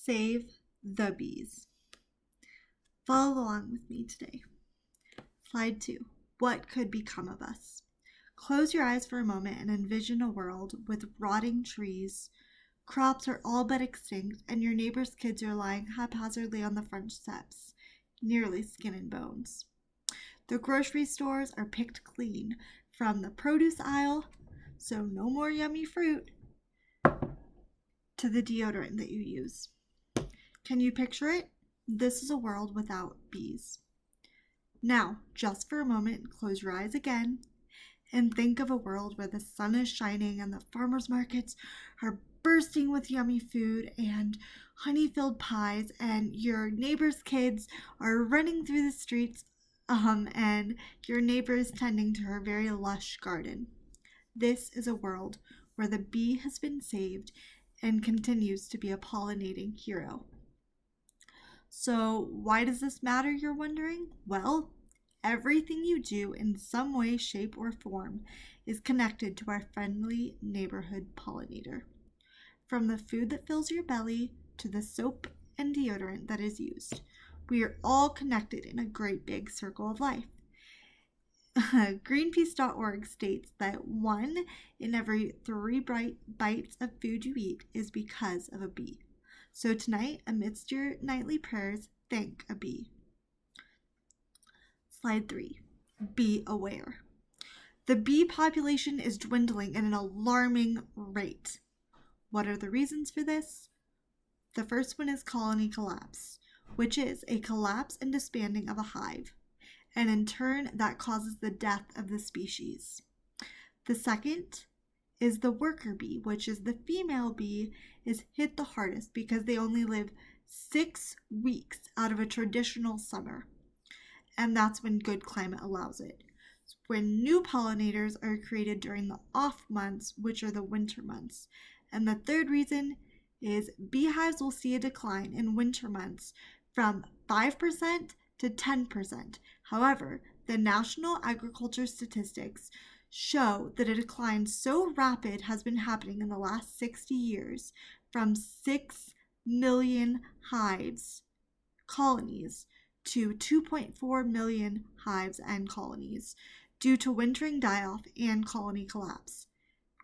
Save the bees. Follow along with me today. Slide 2. What could become of us? Close your eyes for a moment and envision a world with rotting trees. Crops are all but extinct, and your neighbor's kids are lying haphazardly on the front steps, nearly skin and bones. The grocery stores are picked clean from the produce aisle, so no more yummy fruit, to the deodorant that you use. Can you picture it? This is a world without bees. Now, just for a moment, close your eyes again and think of a world where the sun is shining and the farmers markets are bursting with yummy food and honey-filled pies, and your neighbor's kids are running through the streets and your neighbor is tending to her very lush garden. This is a world where the bee has been saved and continues to be a pollinating hero. So why does this matter, you're wondering? Well, everything you do in some way, shape, or form is connected to our friendly neighborhood pollinator. From the food that fills your belly to the soap and deodorant that is used, we are all connected in a great big circle of life. Greenpeace.org states that 1 in every 3 bites of food you eat is because of a bee. So tonight, amidst your nightly prayers, thank a bee. Slide 3. Be aware. The bee population is dwindling at an alarming rate. What are the reasons for this? The first one is colony collapse, which is a collapse and disbanding of a hive, and in turn that causes the death of the species. The second is the worker bee, which is the female bee is hit the hardest because they only live 6 weeks out of a traditional summer, and that's when good climate allows it. When new pollinators are created during the off months, which are the winter months. And the third reason is beehives will see a decline in winter months from 5% to 10%. However, the National Agriculture Statistics show that a decline so rapid has been happening in the last 60 years from 6 million colonies to 2.4 million hives and colonies due to wintering die-off and colony collapse.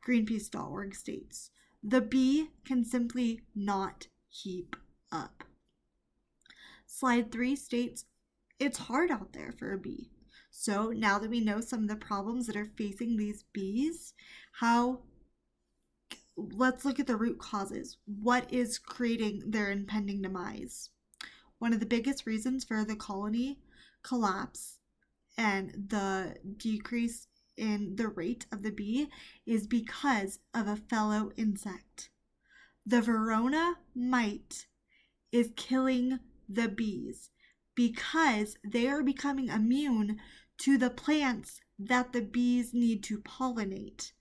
Greenpeace.org states, the bee can simply not keep up. Slide 3 states, it's hard out there for a bee. So now that we know some of the problems that are facing these bees, let's look at the root causes. What is creating their impending demise? One of the biggest reasons for the colony collapse and the decrease in the rate of the bee is because of a fellow insect. The Verona mite is killing the bees because they are becoming immune to the plants that the bees need to pollinate,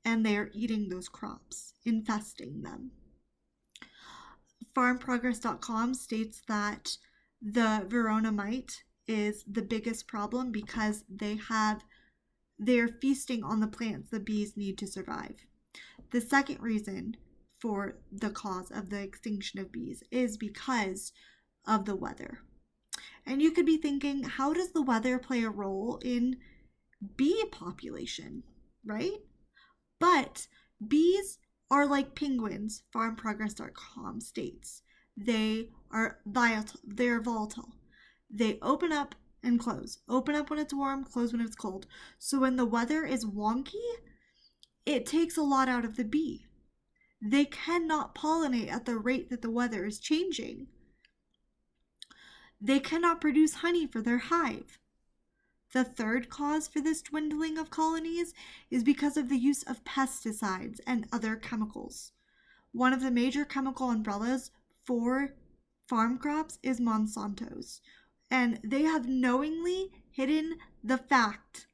and they are eating those crops, infesting them. FarmProgress.com states that the Verona mite is the biggest problem because they're feasting on the plants the bees need to survive. The second reason for the cause of the extinction of bees is because of the weather. And you could be thinking, how does the weather play a role in bee population, right? But bees are like penguins, FarmProgress.com states. They are volatile. They open up and close. Open up when it's warm, close when it's cold. So when the weather is wonky, it takes a lot out of the bee. They cannot pollinate at the rate that the weather is changing. They cannot produce honey for their hive. The third cause for this dwindling of colonies is because of the use of pesticides and other chemicals. One of the major chemical umbrellas for farm crops is Monsanto's, and they have knowingly hidden the fact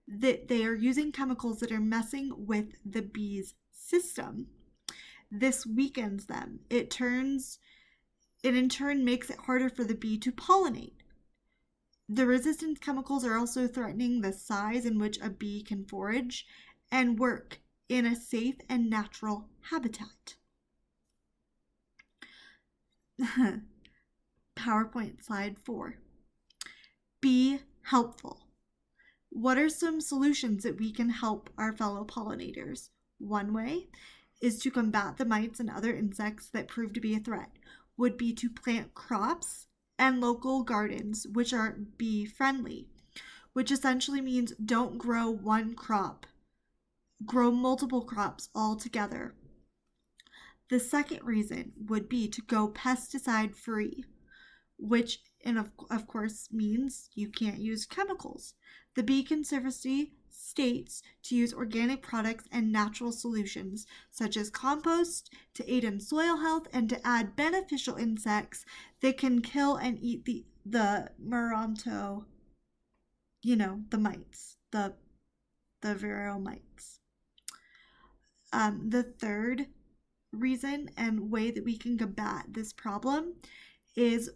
that they are using chemicals that are messing with the bees' system. This weakens them. It in turn makes it harder for the bee to pollinate. The resistant chemicals are also threatening the size in which a bee can forage and work in a safe and natural habitat. PowerPoint slide 4. Be helpful. What are some solutions that we can help our fellow pollinators? One way is to combat the mites and other insects that prove to be a threat, would be to plant crops and local gardens which are bee friendly, which essentially means don't grow one crop, grow multiple crops all together. The second reason would be to go pesticide free, which of course means you can't use chemicals. The Bee Conservancy states to use organic products and natural solutions such as compost to aid in soil health and to add beneficial insects that can kill and eat the Maranto, the mites, the viral mites. The third reason and way that we can combat this problem is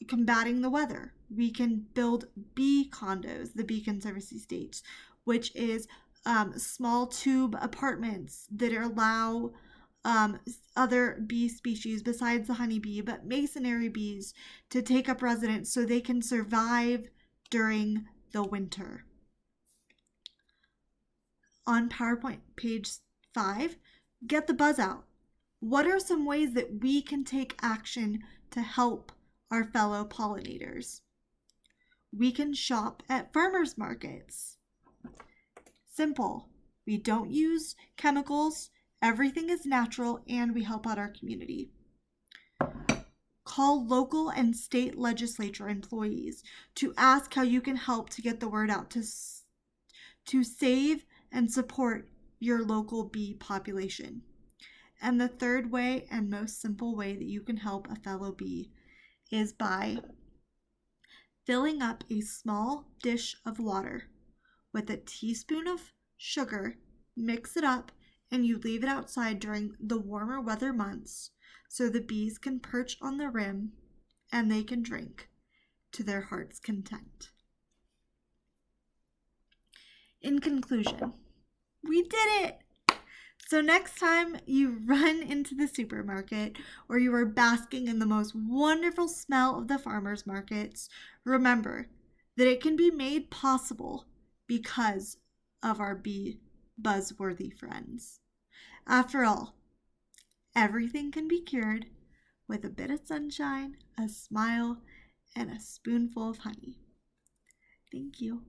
combating the weather. We can build bee condos, the Bee Conservancy states, which is small tube apartments that allow other bee species besides the honeybee, but masonry bees, to take up residence so they can survive during the winter. On PowerPoint page 5, get the buzz out. What are some ways that we can take action to help our fellow pollinators? We can shop at farmers markets. Simple. We don't use chemicals, everything is natural, and we help out our community. Call local and state legislature employees to ask how you can help to get the word out to save and support your local bee population. And the third way and most simple way that you can help a fellow bee is by filling up a small dish of water with a teaspoon of sugar, mix it up, and you leave it outside during the warmer weather months so the bees can perch on the rim and they can drink to their heart's content. In conclusion, we did it! So next time you run into the supermarket or you are basking in the most wonderful smell of the farmers markets, remember that it can be made possible because of our bee buzzworthy friends. After all, everything can be cured with a bit of sunshine, a smile, and a spoonful of honey. Thank you.